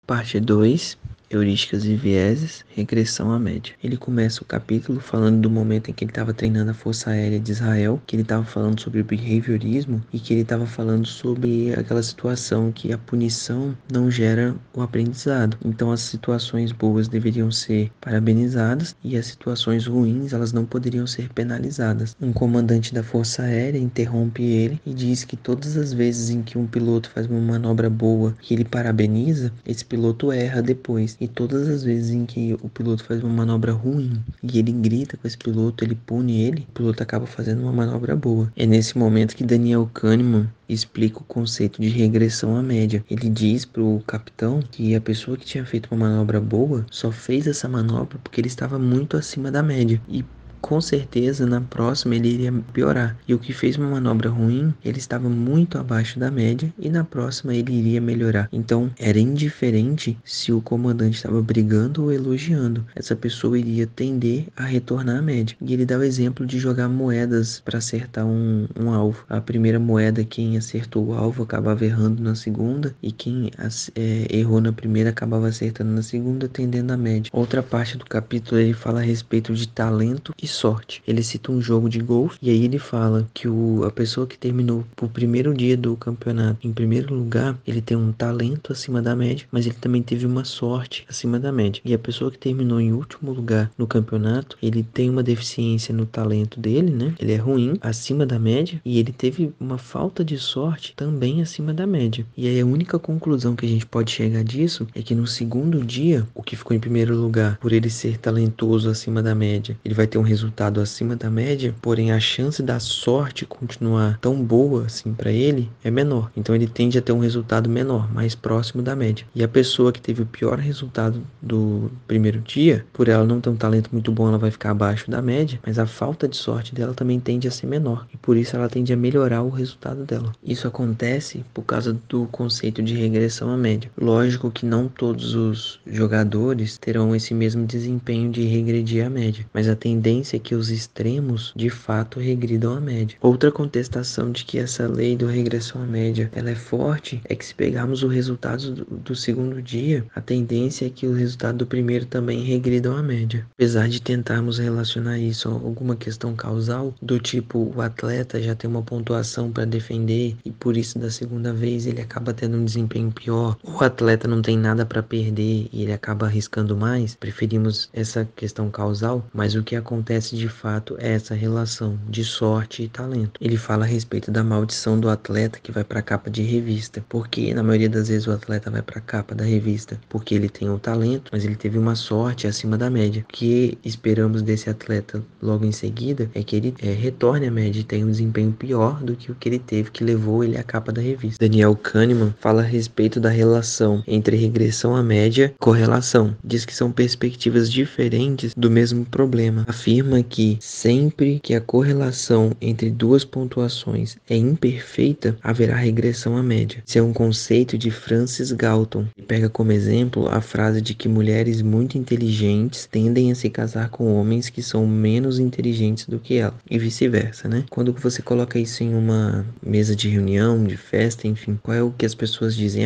Parte 2, heurísticas e vieses, regressão à média. Ele começa o capítulo falando do momento em que ele estava treinando a Força Aérea de Israel, que ele estava falando sobre o behaviorismo e que ele estava falando sobre aquela situação que a punição não gera o aprendizado. Então as situações boas deveriam ser parabenizadas e as situações ruins elas não poderiam ser penalizadas. Um comandante da Força Aérea interrompe ele e diz que todas as vezes em que um piloto faz uma manobra boa que ele parabeniza, esse piloto erra depois. E todas as vezes em que o piloto faz uma manobra ruim e ele grita com esse piloto, ele pune ele, o piloto acaba fazendo uma manobra boa. É nesse momento que Daniel Kahneman explica o conceito de regressão à média. Ele diz pro capitão que a pessoa que tinha feito uma manobra boa só fez essa manobra porque ele estava muito acima da média. E com certeza na próxima ele iria piorar. E o que fez uma manobra ruim, ele estava muito abaixo da média e na próxima ele iria melhorar. Então era indiferente se o comandante estava brigando ou elogiando. Essa pessoa iria tender a retornar à média. E ele dá o exemplo de jogar moedas para acertar um alvo. A primeira moeda, quem acertou o alvo acabava errando na segunda e quem errou na primeira acabava acertando na segunda, tendendo à média. Outra parte do capítulo ele fala a respeito de talento e sorte. Ele cita um jogo de golfe e aí ele fala que a pessoa que terminou pro primeiro dia do campeonato em primeiro lugar, ele tem um talento acima da média, mas ele também teve uma sorte acima da média. E a pessoa que terminou em último lugar no campeonato, ele tem uma deficiência no talento dele, né? Ele é ruim, acima da média, e ele teve uma falta de sorte também acima da média. E aí a única conclusão que a gente pode chegar disso é que no segundo dia, o que ficou em primeiro lugar, por ele ser talentoso acima da média, ele vai ter um resultado acima da média, porém a chance da sorte continuar tão boa assim para ele é menor. Então ele tende a ter um resultado menor, mais próximo da média. E a pessoa que teve o pior resultado do primeiro dia, por ela não ter um talento muito bom, ela vai ficar abaixo da média, mas a falta de sorte dela também tende a ser menor. E por isso ela tende a melhorar o resultado dela. Isso acontece por causa do conceito de regressão à média. Lógico que não todos os jogadores terão esse mesmo desempenho de regredir à média, mas a tendência é que os extremos de fato regridam à média. Outra contestação de que essa lei do regressão à média ela é forte é que se pegarmos o resultado do segundo dia, a tendência é que o resultado do primeiro também regridam à média. Apesar de tentarmos relacionar isso a alguma questão causal, do tipo o atleta já tem uma pontuação para defender e por isso da segunda vez ele acaba tendo um desempenho pior, o atleta não tem nada para perder e ele acaba arriscando mais, preferimos essa questão causal, mas o que acontece de fato é essa relação de sorte e talento. Ele fala a respeito da maldição do atleta que vai para a capa de revista, porque na maioria das vezes o atleta vai para a capa da revista porque ele tem o talento, mas ele teve uma sorte acima da média. O que esperamos desse atleta logo em seguida é que ele retorne à média e tenha um desempenho pior do que o que ele teve, que levou ele à capa da revista. Daniel Kahneman fala a respeito da relação entre regressão à média e correlação. Diz que são perspectivas diferentes do mesmo problema. Afirma que sempre que a correlação entre duas pontuações é imperfeita, haverá regressão à média. Esse é um conceito de Francis Galton. Ele pega como exemplo a frase de que mulheres muito inteligentes tendem a se casar com homens que são menos inteligentes do que ela, e vice-versa, né? Quando você coloca isso em uma mesa de reunião, de festa, enfim, qual é o que as pessoas dizem?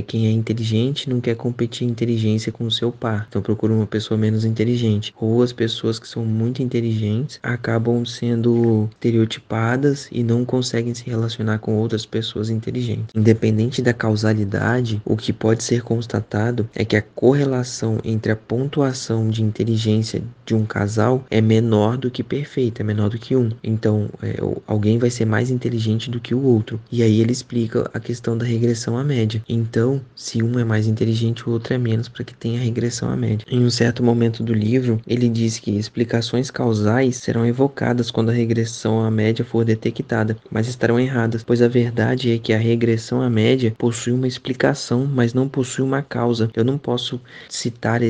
Quem é inteligente não quer competir em inteligência com o seu par, então procura uma pessoa menos inteligente. Ou as pessoas que são muito inteligentes acabam sendo estereotipadas e não conseguem se relacionar com outras pessoas inteligentes. Independente da causalidade, o que pode ser constatado é que a correlação entre a pontuação de inteligência de um casal é menor do que perfeita, é menor do que 1. Então, alguém vai ser mais inteligente do que o outro. E aí ele explica a questão da regressão à média. Então, se um é mais inteligente, o outro é menos, para que tenha regressão à média. Em um certo momento do livro, ele diz que explicações causais serão evocadas quando a regressão à média for detectada, mas estarão erradas, pois a verdade é que a regressão à média possui uma explicação, mas não possui uma causa. Eu não posso citar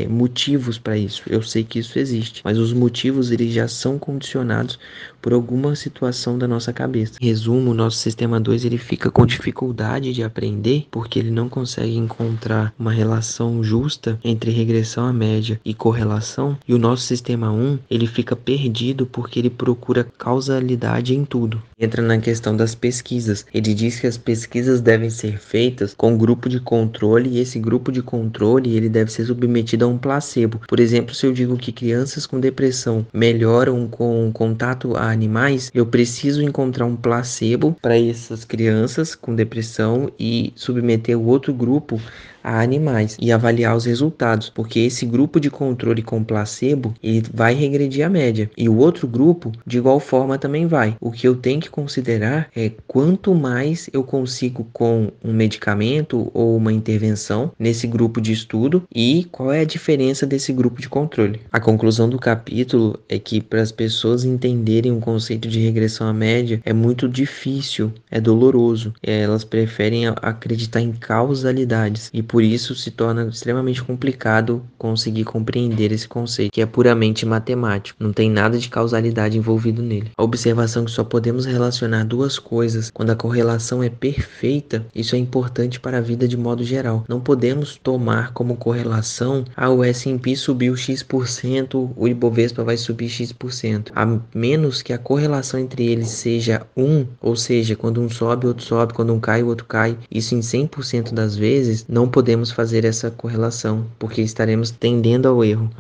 motivos para isso. Eu sei que isso existe, mas os motivos eles já são condicionados por alguma situação da nossa cabeça. Em resumo, o nosso sistema 2 ele fica com dificuldade de aprender porque ele não consegue encontrar uma relação justa entre regressão à média e correlação, e o nosso sistema 1 ele fica perdido porque ele procura causalidade em tudo. Entra na questão das pesquisas. Ele diz que as pesquisas devem ser feitas com um grupo de controle e esse grupo de controle ele deve ser submetido a um placebo. Por exemplo, se eu digo que crianças com depressão melhoram com contato a animais, eu preciso encontrar um placebo para essas crianças com depressão e submeter o outro grupo a animais e avaliar os resultados, porque esse grupo de controle com placebo ele vai regredir a média e o outro grupo de igual forma também vai. O que eu tenho que considerar é quanto mais eu consigo com um medicamento ou uma intervenção nesse grupo de estudo e qual é a diferença desse grupo de controle. A conclusão do capítulo é que para as pessoas entenderem o conceito de regressão à média é muito difícil, é doloroso. Elas preferem acreditar em causalidades e por isso se torna extremamente complicado conseguir compreender esse conceito, que é puramente matemático, não tem nada de causalidade envolvido nele. A observação que só podemos relacionar duas coisas quando a correlação é perfeita, isso é importante para a vida de modo geral. Não podemos tomar como correlação, o S&P subiu X%, o Ibovespa vai subir X%, a menos que a correlação entre eles seja 1, ou seja, quando um sobe, o outro sobe, quando um cai, o outro cai. Isso em 100% das vezes, não podemos fazer essa correlação, porque estaremos tendendo ao erro.